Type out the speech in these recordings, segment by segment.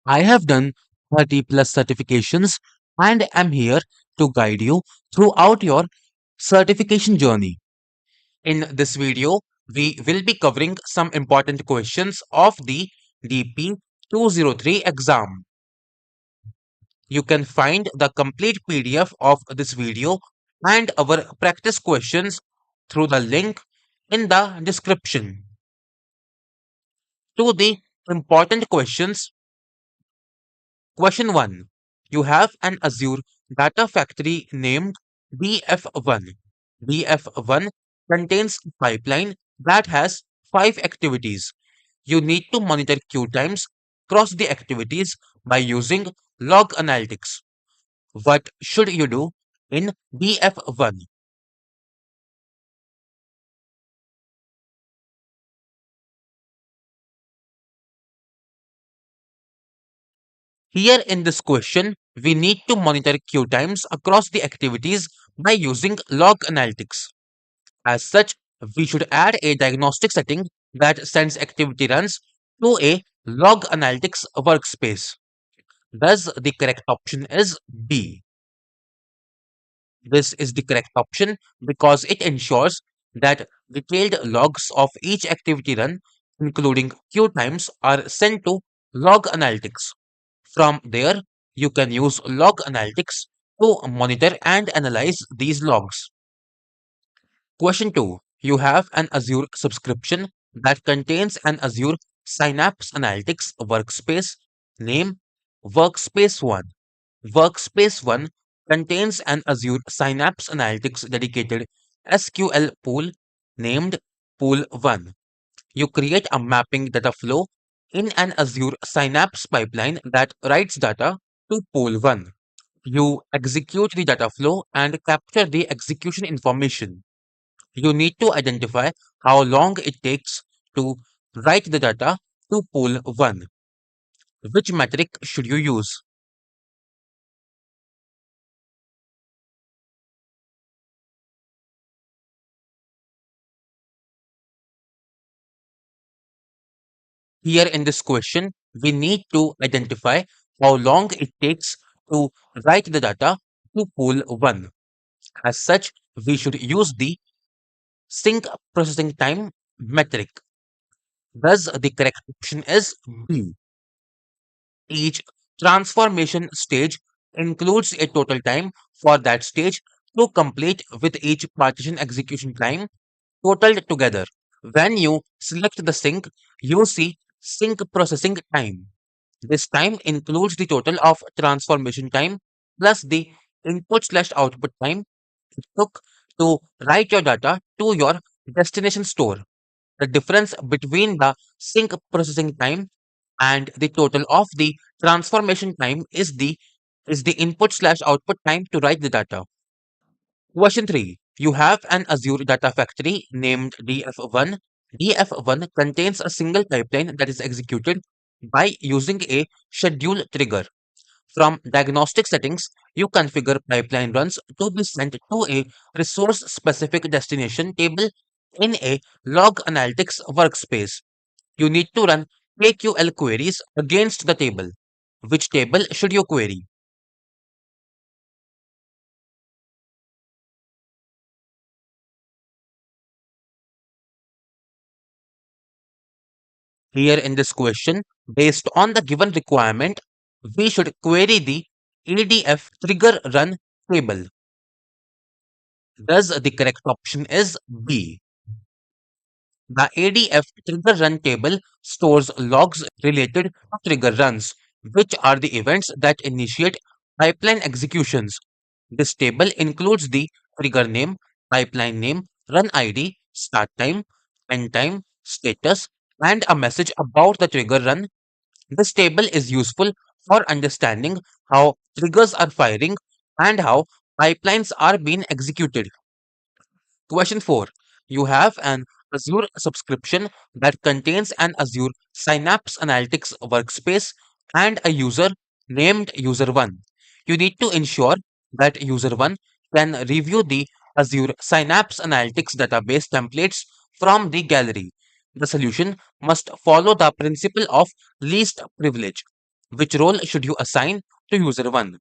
I have done 30 plus certifications and am here to guide you throughout your certification journey. In this video, we will be covering some important questions of the DP-203 exam. You can find the complete PDF of this video and our practice questions through the link in the description. To the important questions, question 1. You have an Azure data factory named DF1. DF1 contains a pipeline that has 5 activities. You need to monitor queue times across the activities by using log analytics. What should you do in DF1? Here in this question, we need to monitor queue times across the activities by using log analytics. As such, we should add a diagnostic setting that sends activity runs to a log analytics workspace. Thus, the correct option is B. This is the correct option because it ensures that detailed logs of each activity run, including queue times, are sent to log analytics. From there, you can use log analytics to monitor and analyze these logs. Question 2. You have an Azure subscription that contains an Azure Synapse Analytics workspace. Name Workspace 1. Workspace 1 contains an Azure Synapse Analytics dedicated SQL pool named Pool 1. You create a mapping data flow in an Azure Synapse pipeline that writes data to Pool 1. You execute the data flow and capture the execution information. You need to identify how long it takes to write the data to Pool 1. Which metric should you use? Here in this question, we need to identify how long it takes to write the data to Pool 1. As such, we should use the sync processing time metric. Thus, the correct option is B. Each transformation stage includes a total time for that stage to complete with each partition execution time totaled together. When you select the sync, you see sync processing time. This time includes the total of transformation time plus the input/output time it took to write your data to your destination store. The difference between the sync processing time and the total of the transformation time is the input/output time to write the data. Question 3. You have an Azure data factory named DF1. DF1 contains a single pipeline that is executed by using a schedule trigger. From diagnostic settings, you configure pipeline runs to be sent to a resource specific destination table in a log analytics workspace. You need to run KQL queries against the table. Which table should you query? Here in this question, based on the given requirement, we should query the ADF trigger run table. Thus, the correct option is B. The ADF trigger run table stores logs related to trigger runs, which are the events that initiate pipeline executions. This table includes the trigger name, pipeline name, run ID, start time, end time, status, and a message about the trigger run. This table is useful for understanding how triggers are firing and how pipelines are being executed. Question 4. You have an Azure subscription that contains an Azure Synapse Analytics workspace and a user named User1. You need to ensure that User1 can review the Azure Synapse Analytics database templates from the gallery. The solution must follow the principle of least privilege. Which role should you assign to user 1?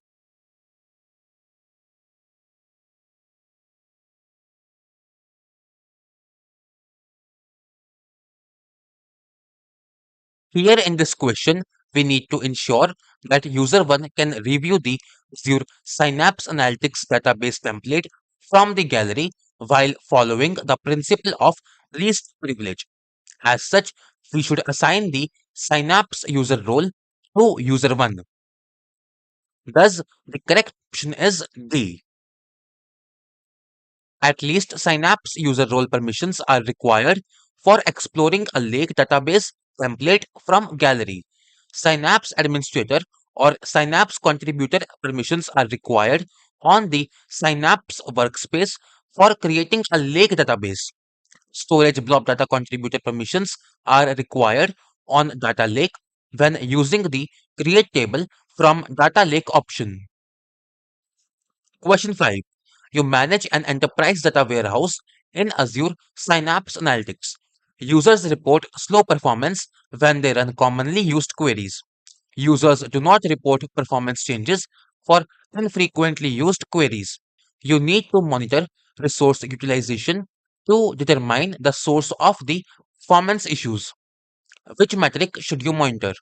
Here in this question, we need to ensure that user 1 can review the Azure Synapse Analytics database template from the gallery while following the principle of least privilege. As such, we should assign the Synapse user role to user 1. Thus, the correct option is D. At least Synapse user role permissions are required for exploring a lake database template from gallery. Synapse administrator or Synapse contributor permissions are required on the Synapse workspace for creating a lake database. Storage blob data contributor permissions are required on data lake when using the create table from data lake option. Question 5. You manage an enterprise data warehouse in Azure Synapse Analytics. Users report slow performance when they run commonly used queries. Users do not report performance changes for infrequently used queries. You need to monitor resource utilization to determine the source of the performance issues. Which metric should you monitor?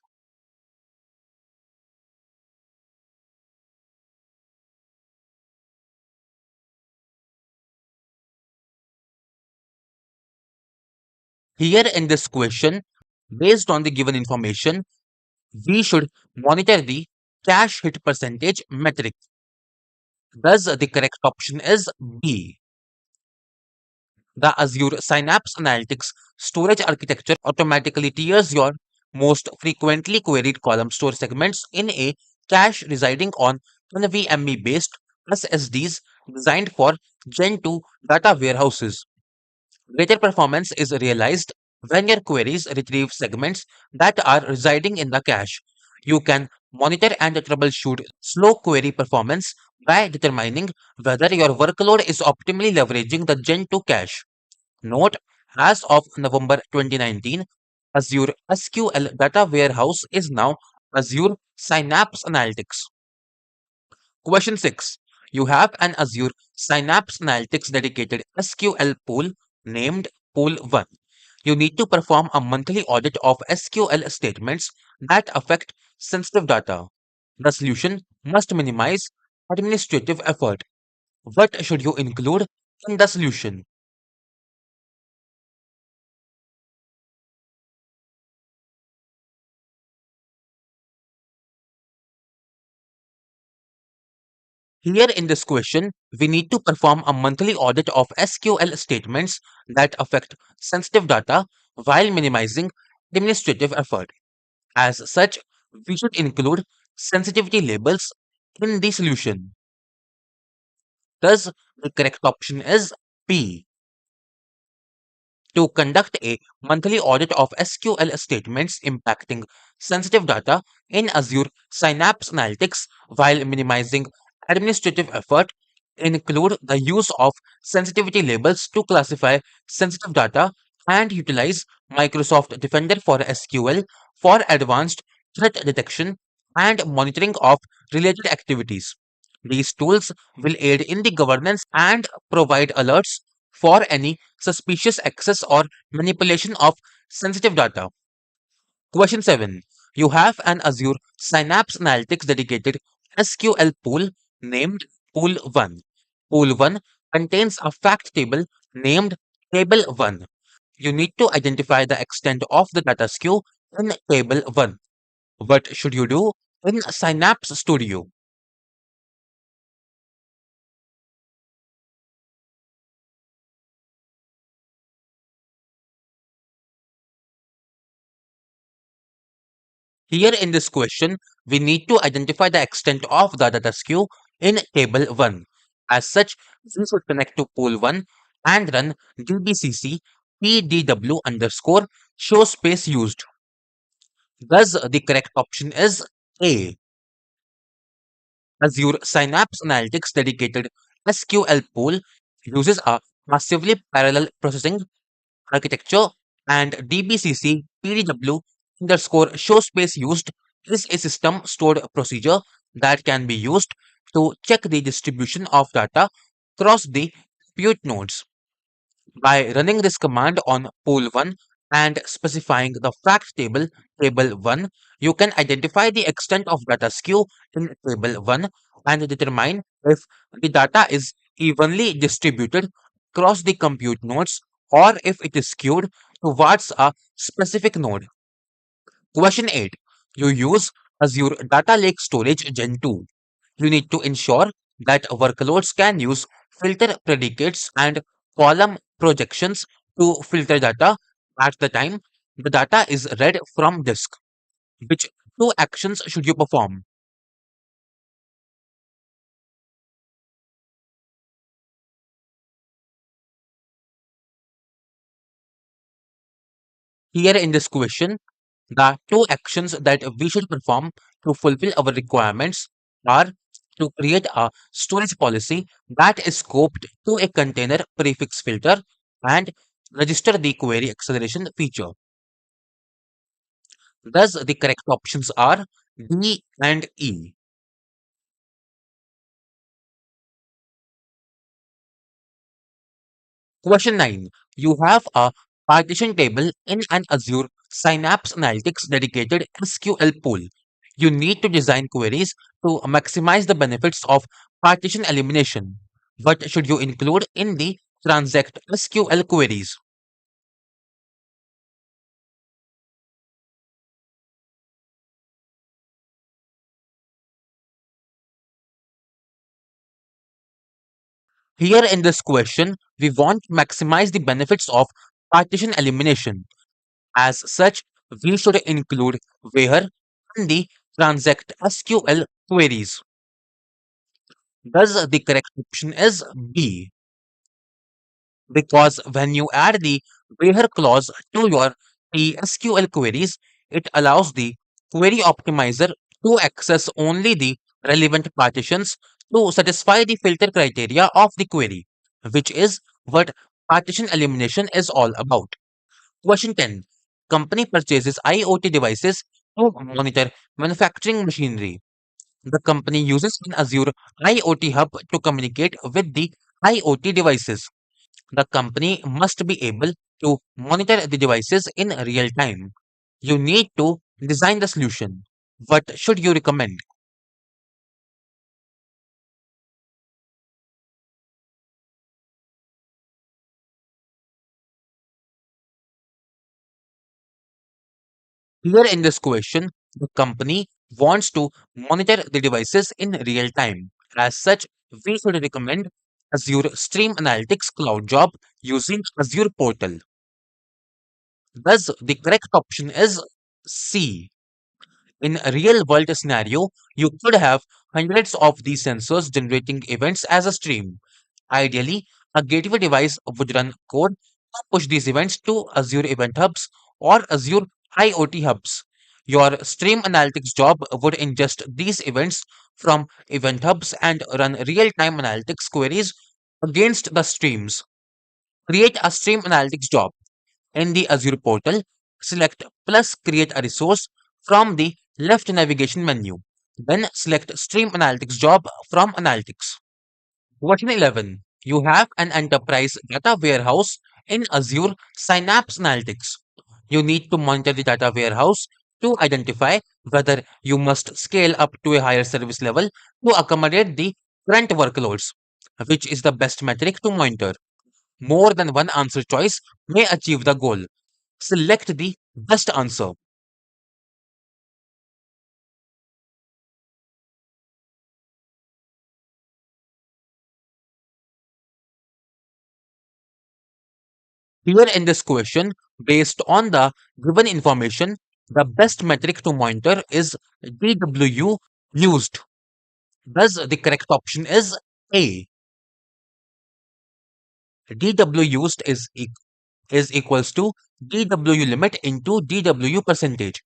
Here in this question, based on the given information, we should monitor the cache hit percentage metric. Thus, the correct option is B. The Azure Synapse Analytics storage architecture automatically tiers your most frequently queried column store segments in a cache residing on NVMe based SSDs designed for Gen 2 data warehouses. Greater performance is realized when your queries retrieve segments that are residing in the cache. You can monitor and troubleshoot slow query performance by determining whether your workload is optimally leveraging the Gen 2 cache. Note, as of November 2019, Azure SQL Data Warehouse is now Azure Synapse Analytics. Question 6. You have an Azure Synapse Analytics dedicated SQL pool named Pool 1. You need to perform a monthly audit of SQL statements that affect sensitive data. The solution must minimize administrative effort. What should you include in the solution? Here in this question, we need to perform a monthly audit of SQL statements that affect sensitive data while minimizing administrative effort. As such, we should include sensitivity labels in the solution. Thus, the correct option is P. To conduct a monthly audit of SQL statements impacting sensitive data in Azure Synapse Analytics while minimizing administrative effort, include the use of sensitivity labels to classify sensitive data and utilize Microsoft Defender for SQL for advanced threat detection and monitoring of related activities. These tools will aid in the governance and provide alerts for any suspicious access or manipulation of sensitive data. Question 7. You have an Azure Synapse Analytics dedicated SQL pool named Pool 1. Pool 1 contains a fact table named Table 1. You need to identify the extent of the data skew in Table 1. What should you do in Synapse Studio? Here in this question, we need to identify the extent of the data skew in table 1. As such, we should connect to pool 1 and run dbcc pdw underscore show space used. Thus, the correct option is A. Azure Synapse Analytics dedicated SQL pool uses a massively parallel processing architecture and dbcc pdw underscore show space used is a system stored procedure that can be used to check the distribution of data across the compute nodes. By running this command on pool 1 and specifying the fact table, table 1, you can identify the extent of data skew in table 1 and determine if the data is evenly distributed across the compute nodes or if it is skewed towards a specific node. Question 8. You use Azure Data Lake Storage Gen 2. You need to ensure that workloads can use filter predicates and column projections to filter data at the time the data is read from disk. Which two actions should you perform? Here in this question, the two actions that we should perform to fulfill our requirements are to create a storage policy that is scoped to a container prefix filter and register the query acceleration feature. Thus, the correct options are D and E. Question 9. You have a partition table in an Azure Synapse Analytics dedicated SQL pool. You need to design queries to maximize the benefits of partition elimination. What should you include in the Transact SQL queries? Here in this question, we want to maximize the benefits of partition elimination. As such, we should include where in the Transact SQL queries. Thus, the correct option is B, because when you add the where clause to your SQL queries, it allows the query optimizer to access only the relevant partitions to satisfy the filter criteria of the query, which is what partition elimination is all about. Question 10. Company purchases IoT devices to monitor manufacturing machinery. The company uses an Azure IoT hub to communicate with the IoT devices. The company must be able to monitor the devices in real time. You need to design the solution. What should you recommend? Here in this question, the company wants to monitor the devices in real time. As such, we should recommend Azure Stream Analytics Cloud Job using Azure Portal. Thus, the correct option is C. In a real world scenario, you could have hundreds of these sensors generating events as a stream. Ideally, a gateway device would run code to push these events to Azure Event Hubs or Azure IoT Hubs. Your stream analytics job would ingest these events from Event Hubs and run real time analytics queries against the streams. Create a stream analytics job. In the Azure portal, select plus create a resource from the left navigation menu. Then select Stream Analytics job from Analytics. Question 11. You have an enterprise data warehouse in Azure Synapse Analytics. You need to monitor the data warehouse to identify whether you must scale up to a higher service level to accommodate the current workloads. Which is the best metric to monitor? More than one answer choice may achieve the goal. Select the best answer. Here in this question, based on the given information, the best metric to monitor is DW used. Thus, the correct option is A. DW used is equals to DW limit into DW percentage.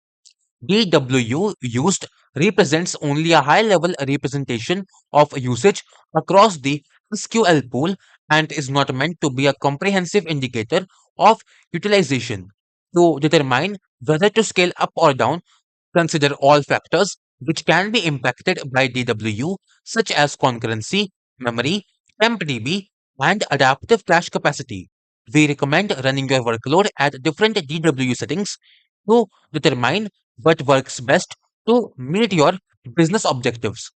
DW used represents only a high level representation of usage across the SQL pool and is not meant to be a comprehensive indicator of utilization. To determine whether to scale up or down, Consider all factors which can be impacted by DW, such as concurrency, memory, tempDB, and adaptive cache capacity. We recommend running your workload at different DW settings to determine what works best to meet your business objectives.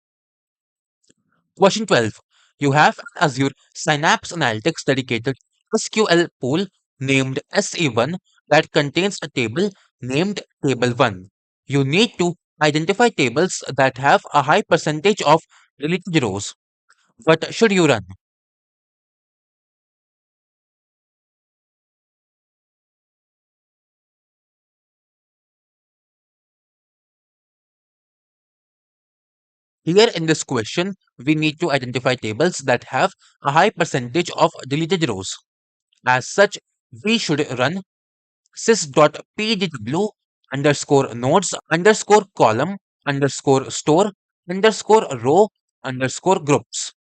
Question 12. You have an Azure Synapse Analytics dedicated SQL pool named SE1 that contains a table named Table1. You need to identify tables that have a high percentage of deleted rows. What should you run? Here in this question, we need to identify tables that have a high percentage of deleted rows. As such, we should run sys.pdw underscore nodes underscore column underscore store underscore row underscore groups.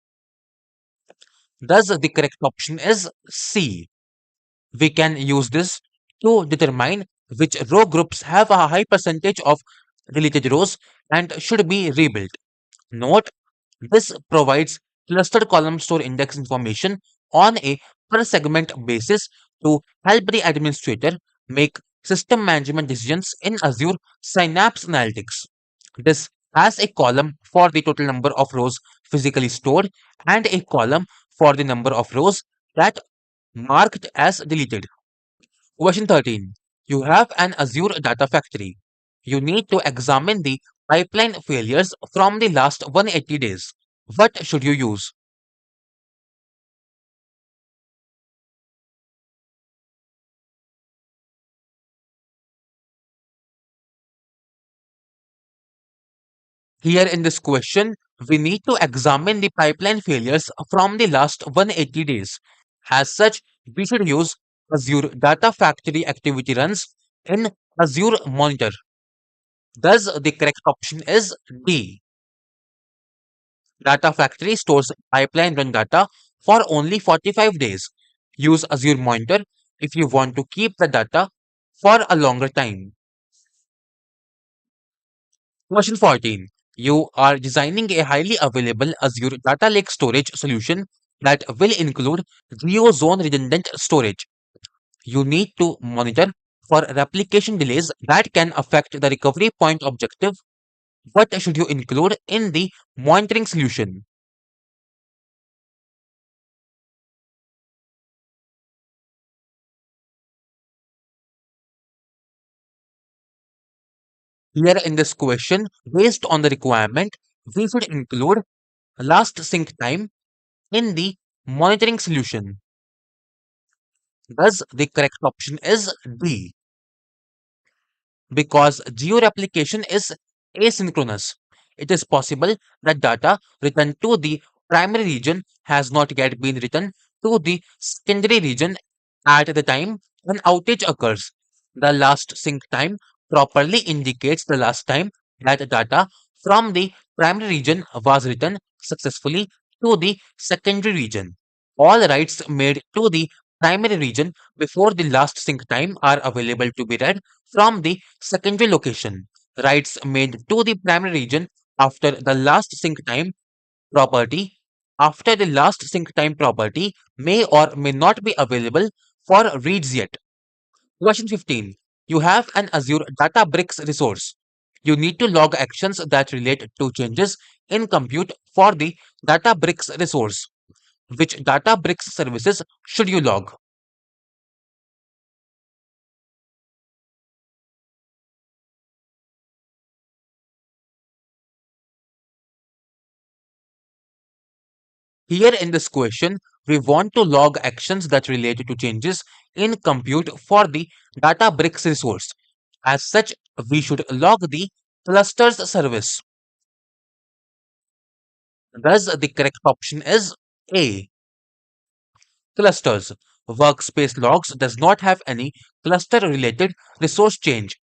Thus, the correct option is C. We can use this to determine which row groups have a high percentage of deleted rows and should be rebuilt. Note, this provides clustered column store index information on a per segment basis to help the administrator make system management decisions in Azure Synapse Analytics. This has a column for the total number of rows physically stored and a column for the number of rows that marked as deleted. Question 13. You have an Azure Data Factory. You need to examine the pipeline failures from the last 180 days. What should you use? Here in this question, we need to examine the pipeline failures from the last 180 days. As such, we should use Azure Data Factory activity runs in Azure Monitor. Thus, the correct option is D. Data Factory stores pipeline run data for only 45 days. Use Azure Monitor if you want to keep the data for a longer time. Question 14. You are designing a highly available Azure Data Lake storage solution that will include geo-zone redundant storage. You need to monitor for replication delays that can affect the recovery point objective. What should you include in the monitoring solution? Here in this question, based on the requirement, we should include last sync time in the monitoring solution. Thus, the correct option is D. Because georeplication is asynchronous. It is possible that data written to the primary region has not yet been written to the secondary region at the time an outage occurs. The last sync time properly indicates the last time that data from the primary region was written successfully to the secondary region. All writes made to the primary region before the last sync time are available to be read from the secondary location. Writes made to the primary region after the last sync time property after the last sync time property may or may not be available for reads yet. Question 15. You have an Azure Databricks resource. You need to log actions that relate to changes in compute for the Databricks resource. Which Databricks services should you log? Here in this question, we want to log actions that relate to changes in compute for the Databricks resource. As such, we should log the clusters service. Thus, the correct option is A. Clusters. Workspace logs does not have any cluster related resource change.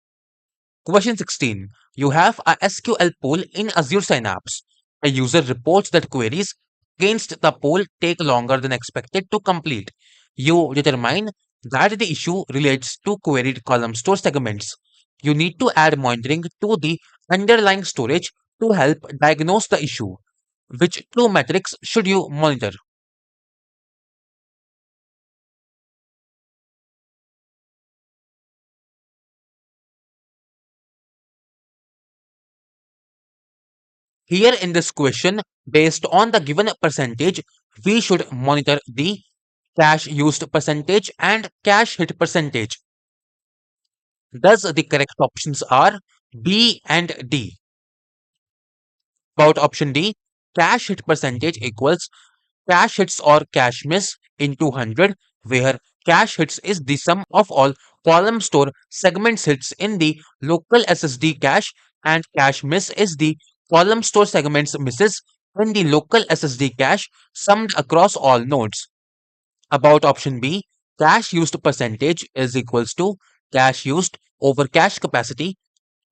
Question 16. You have a SQL pool in Azure Synapse. A user reports that queries against the pool take longer than expected to complete. You determine that the issue relates to queried column store segments. You need to add monitoring to the underlying storage to help diagnose the issue. Which two metrics should you monitor? Here in this question, based on the given percentage, we should monitor the cache used percentage and cache hit percentage. Thus, the correct options are B and D. About option D, cache hit percentage equals cache hits or cache miss into 100, where cache hits is the sum of all column store segments hits in the local SSD cache, and cache miss is the column store segments misses in the local SSD cache summed across all nodes. About option B, cache used percentage is equals to cache used over cache capacity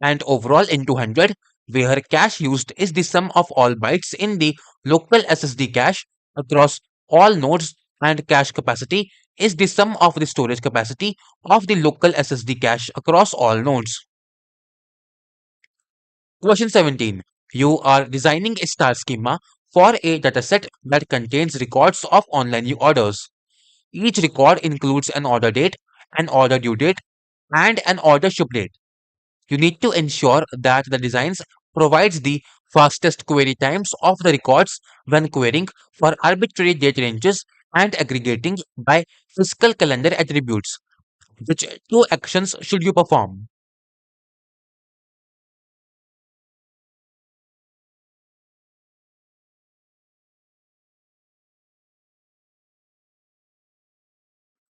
and overall into 100, where cache used is the sum of all bytes in the local SSD cache across all nodes, and cache capacity is the sum of the storage capacity of the local SSD cache across all nodes. Question 17. You are designing a star schema for a dataset that contains records of online orders. Each record includes an order date, an order due date, and an order ship date. You need to ensure that the designs provides the fastest query times of the records when querying for arbitrary date ranges and aggregating by fiscal calendar attributes. Which two actions should you perform?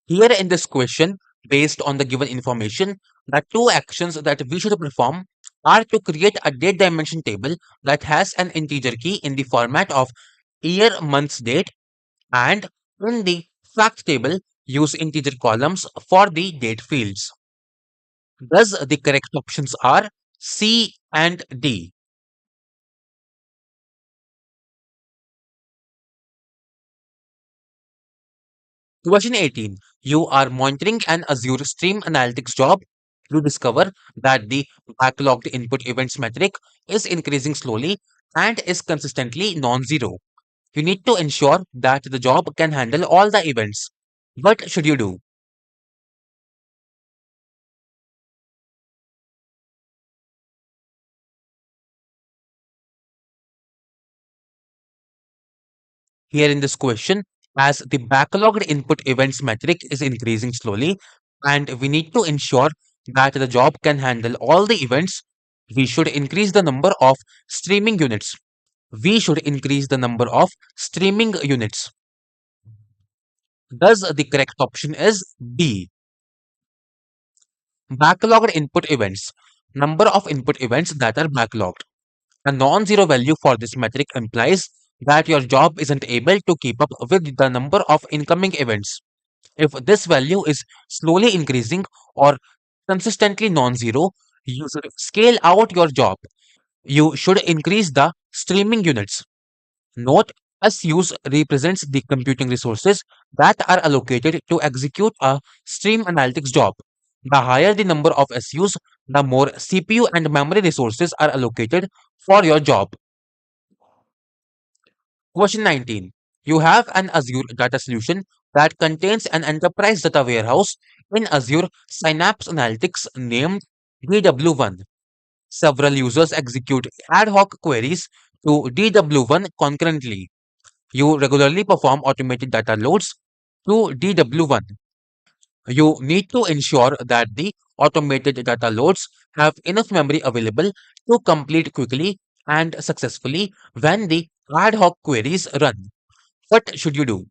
Here in this question, based on the given information, the two actions that we should perform are to create a date dimension table that has an integer key in the format of year, months, date, and in the fact table, use integer columns for the date fields. Thus, the correct options are C and D. Question 18. You are monitoring an Azure Stream Analytics job. You discover that the backlogged input events metric is increasing slowly and is consistently non-zero. You need to ensure that the job can handle all the events. What should you do? Here in this question, as the backlogged input events metric is increasing slowly, and we need to ensure that the job can handle all the events, we should increase the number of streaming units. We should increase the number of streaming units. Thus, the correct option is B. Backlogged input events. Number of input events that are backlogged. A non-zero value for this metric implies that your job isn't able to keep up with the number of incoming events. If this value is slowly increasing or consistently non-zero, you should scale out your job. You should increase the streaming units. Note, SUs represents the computing resources that are allocated to execute a stream analytics job. The higher the number of SUs, the more CPU and memory resources are allocated for your job. Question 19. You have an Azure data solution that contains an enterprise data warehouse in Azure Synapse Analytics named DW1. Several users execute ad hoc queries to DW1 concurrently. You regularly perform automated data loads to DW1. You need to ensure that the automated data loads have enough memory available to complete quickly and successfully when the ad hoc queries run. What should you do?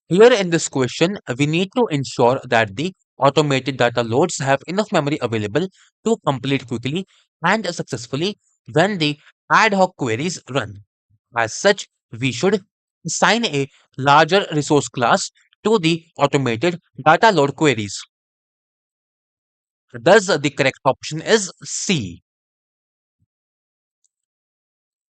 Here in this question, we need to ensure that the automated data loads have enough memory available to complete quickly and successfully when the ad hoc queries run. As such, we should assign a larger resource class to the automated data load queries. Thus, the correct option is C.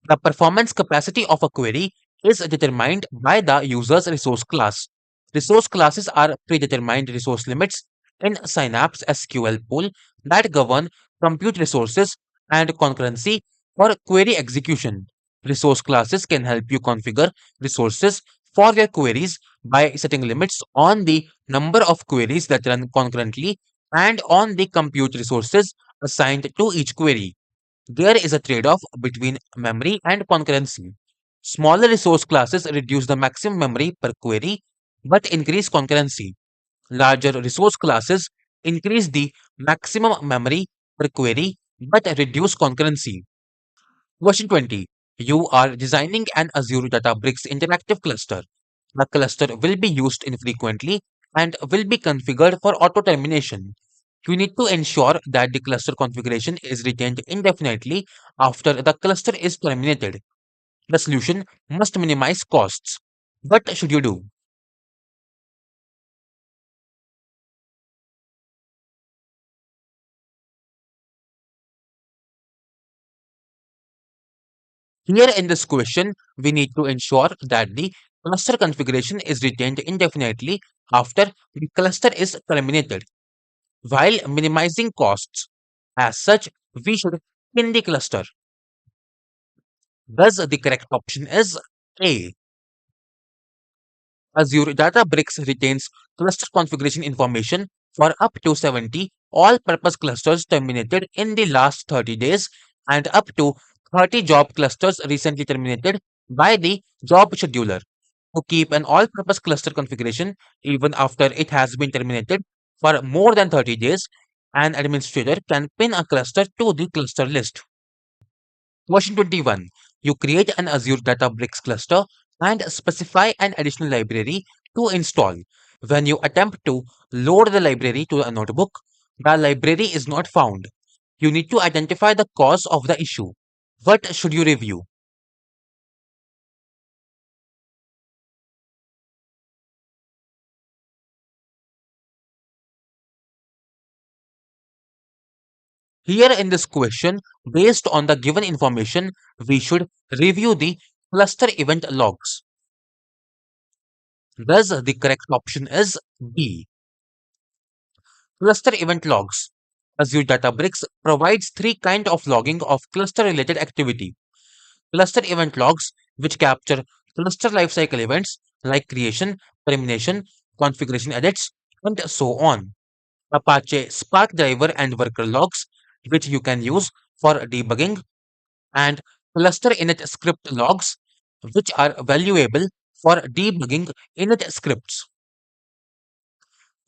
The performance capacity of a query is determined by the user's resource class. Resource classes are predetermined resource limits in Synapse SQL pool that govern compute resources and concurrency for query execution. Resource classes can help you configure resources for your queries by setting limits on the number of queries that run concurrently and on the compute resources assigned to each query. There is a trade-off between memory and concurrency. Smaller resource classes reduce the maximum memory per query but increase concurrency. Larger resource classes increase the maximum memory per query but reduce concurrency. Question 20. You are designing an Azure Databricks interactive cluster. The cluster will be used infrequently and will be configured for auto termination. You need to ensure that the cluster configuration is retained indefinitely after the cluster is terminated. The solution must minimize costs. What should you do? Here in this question, we need to ensure that the cluster configuration is retained indefinitely after the cluster is terminated, while minimizing costs. As such, we should pin the cluster. Thus, the correct option is A. Azure Databricks retains cluster configuration information for up to 70 all-purpose clusters terminated in the last 30 days and up to 30 job clusters recently terminated by the job scheduler. To keep an all-purpose cluster configuration even after it has been terminated for more than 30 days, an administrator can pin a cluster to the cluster list. Question 21. You create an Azure Databricks cluster and specify an additional library to install. When you attempt to load the library to a notebook, the library is not found. You need to identify the cause of the issue. What should you review? Here in this question, based on the given information, we should review the cluster event logs. Thus, the correct option is B. Cluster event logs. Azure Databricks provides three kinds of logging of cluster-related activity. Cluster event logs, which capture cluster lifecycle events like creation, termination, configuration edits, and so on. Apache Spark driver and worker logs, which you can use for debugging, and cluster init script logs, which are valuable for debugging init scripts.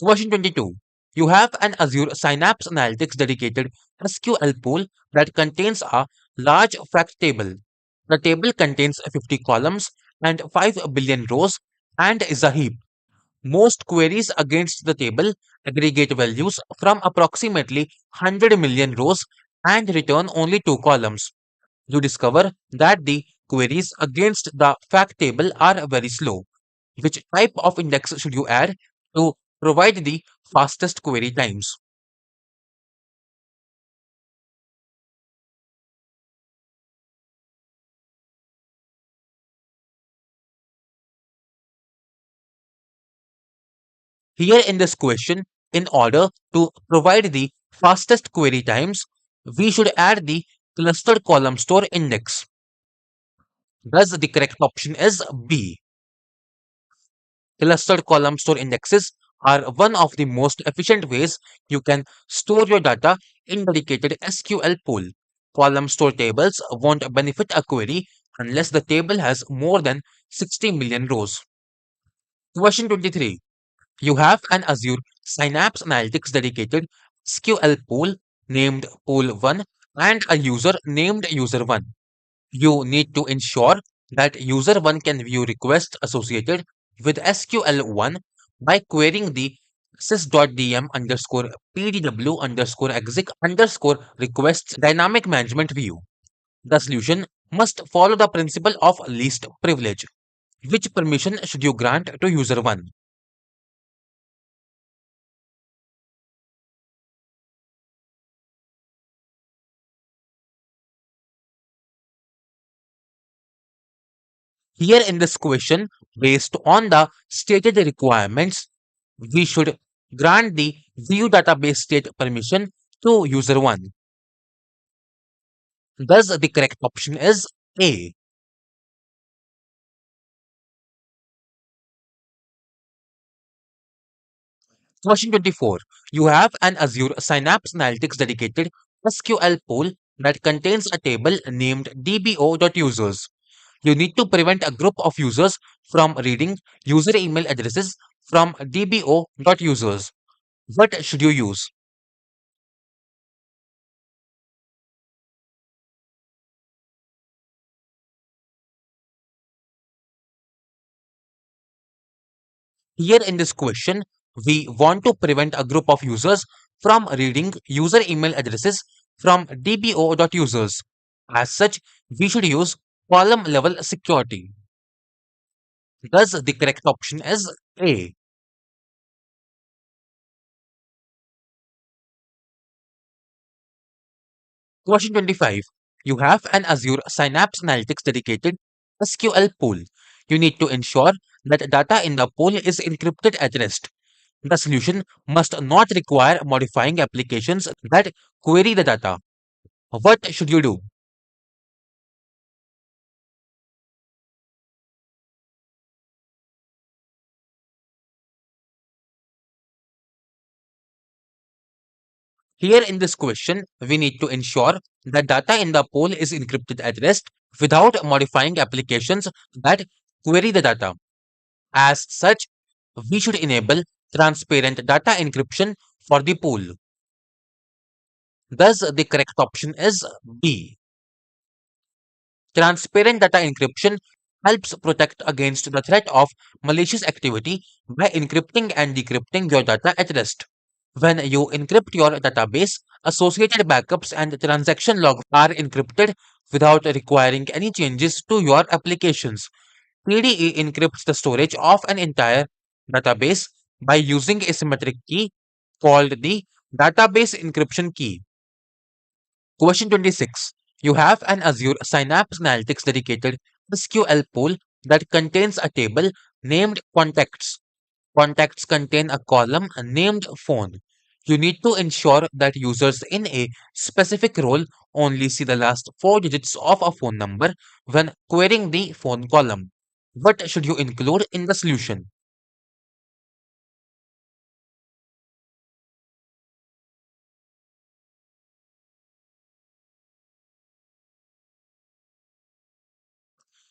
Question 22. You have an Azure Synapse Analytics dedicated SQL pool that contains a large fact table. The table contains 50 columns and 5 billion rows and is a heap. Most queries against the table aggregate values from approximately 100 million rows and return only 2 columns. You discover that the queries against the fact table are very slow. Which type of index should you add to provide the fastest query times? Here in this question, in order to provide the fastest query times, we should add the clustered column store index. Thus, the correct option is B. Clustered column store indexes are one of the most efficient ways you can store your data in dedicated SQL pool. Column store tables won't benefit a query unless the table has more than 60 million rows. Question 23. You have an Azure Synapse Analytics dedicated SQL pool named Pool 1 and a user named User 1. You need to ensure that User 1 can view requests associated with SQL1 by querying the sys.dm underscore pdw underscore exec underscore requests dynamic management view. The solution must follow the principle of least privilege. Which permission should you grant to user 1? Here in this question, based on the stated requirements, we should grant the view database state permission to user 1. Thus, the correct option is A. Question 24. You have an Azure Synapse Analytics dedicated SQL pool that contains a table named dbo.users. You need to prevent a group of users from reading user email addresses from dbo.users. What should you use? Here in this question, we want to prevent a group of users from reading user email addresses from dbo.users. As such, we should use column level security. Thus, the correct option is A. Question 25. You have an Azure Synapse Analytics dedicated SQL pool. You need to ensure that data in the pool is encrypted at rest. The solution must not require modifying applications that query the data. What should you do? Here in this question, we need to ensure that data in the pool is encrypted at rest without modifying applications that query the data. As such, we should enable transparent data encryption for the pool. Thus, the correct option is B. Transparent data encryption helps protect against the threat of malicious activity by encrypting and decrypting your data at rest. When you encrypt your database, associated backups and transaction logs are encrypted without requiring any changes to your applications. PDE encrypts the storage of an entire database by using a symmetric key called the database encryption key. Question 26. You have an Azure Synapse Analytics dedicated SQL pool that contains a table named contacts. Contacts contain a column named phone. You need to ensure that users in a specific role only see the last four digits of a phone number when querying the phone column. What should you include in the solution?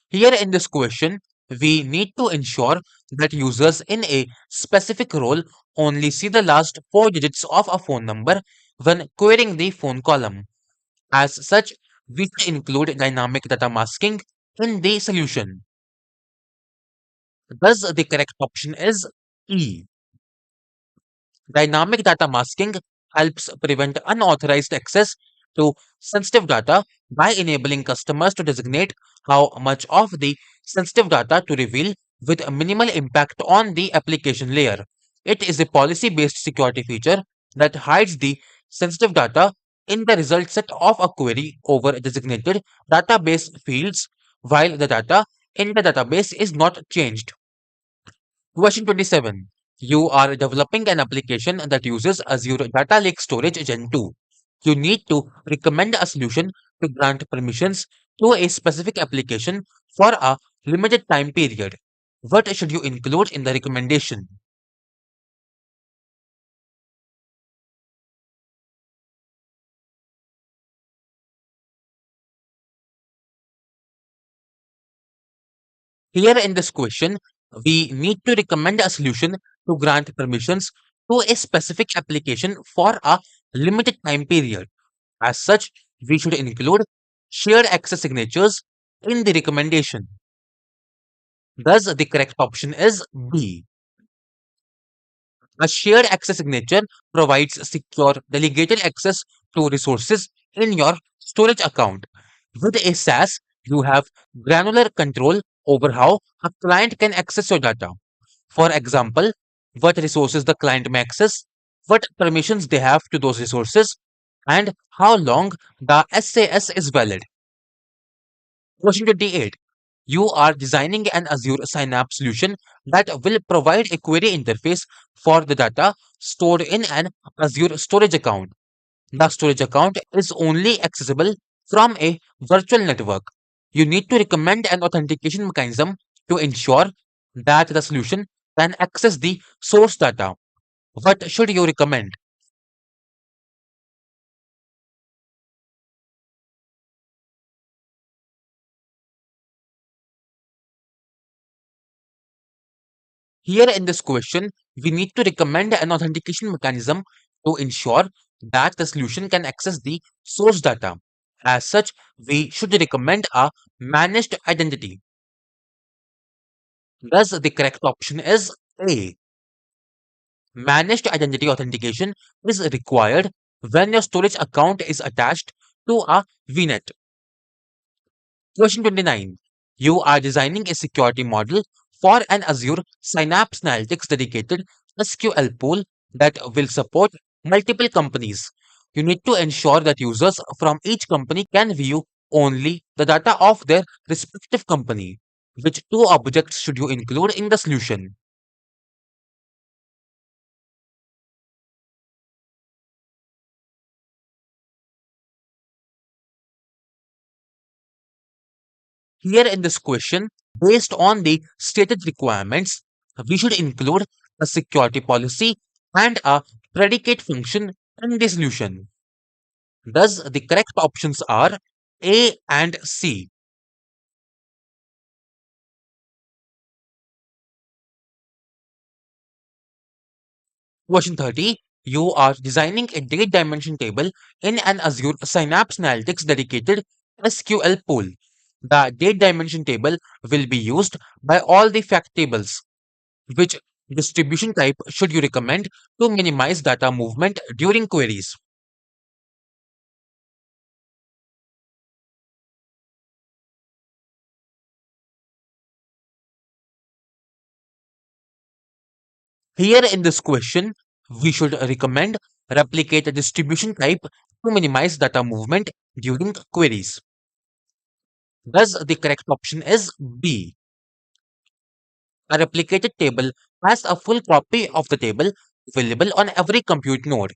Here in this question, we need to ensure that users in a specific role only see the last four digits of a phone number when querying the phone column. As such, we should include dynamic data masking in the solution. Thus, the correct option is E. Dynamic data masking helps prevent unauthorized access to sensitive data by enabling customers to designate how much of the sensitive data to reveal with a minimal impact on the application layer. It is a policy based security feature that hides the sensitive data in the result set of a query over designated database fields while the data in the database is not changed. Question 27. You are developing an application that uses Azure Data Lake Storage Gen 2. You need to recommend a solution to grant permissions to a specific application for a limited time period. What should you include in the recommendation? Here in this question, we need to recommend a solution to grant permissions to a specific application for a limited time period. As such, we should include shared access signatures in the recommendation. Thus, the correct option is B. A shared access signature provides secure delegated access to resources in your storage account. With a SAS, you have granular control over how a client can access your data. For example, what resources the client may access, what permissions they have to those resources, and how long the SAS is valid. Question 28. You are designing an Azure Synapse solution that will provide a query interface for the data stored in an Azure storage account. The storage account is only accessible from a virtual network. You need to recommend an authentication mechanism to ensure that the solution can access the source data. What should you recommend? Here in this question, we need to recommend an authentication mechanism to ensure that the solution can access the source data. As such, we should recommend a managed identity. Thus, the correct option is A. Managed identity authentication is required when your storage account is attached to a VNet. Question 29. You are designing a security model for an Azure Synapse Analytics dedicated SQL pool that will support multiple companies. You need to ensure that users from each company can view only the data of their respective company. Which two objects should you include in the solution? Here in this question, based on the stated requirements, we should include a security policy and a predicate function in the solution. Thus, the correct options are A and C. Question 30. You are designing a date dimension table in an Azure Synapse Analytics dedicated SQL pool. The date dimension table will be used by all the fact tables. Which distribution type should you recommend to minimize data movement during queries? Here in this question, we should recommend replicate a distribution type to minimize data movement during queries. Thus, the correct option is B. A replicated table has a full copy of the table available on every compute node.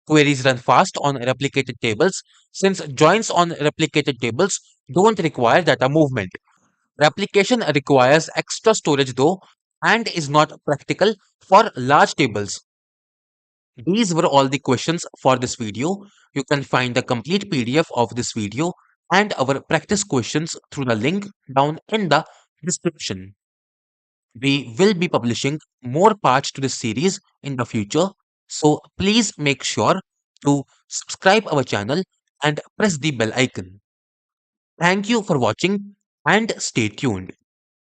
Queries run fast on replicated tables since joins on replicated tables don't require data movement. Replication requires extra storage though and is not practical for large tables. These were all the questions for this video. You can find the complete PDF of this video and our practice questions through the link down in the description. We will be publishing more parts to this series in the future, so please make sure to subscribe our channel and press the bell icon. Thank you for watching and stay tuned.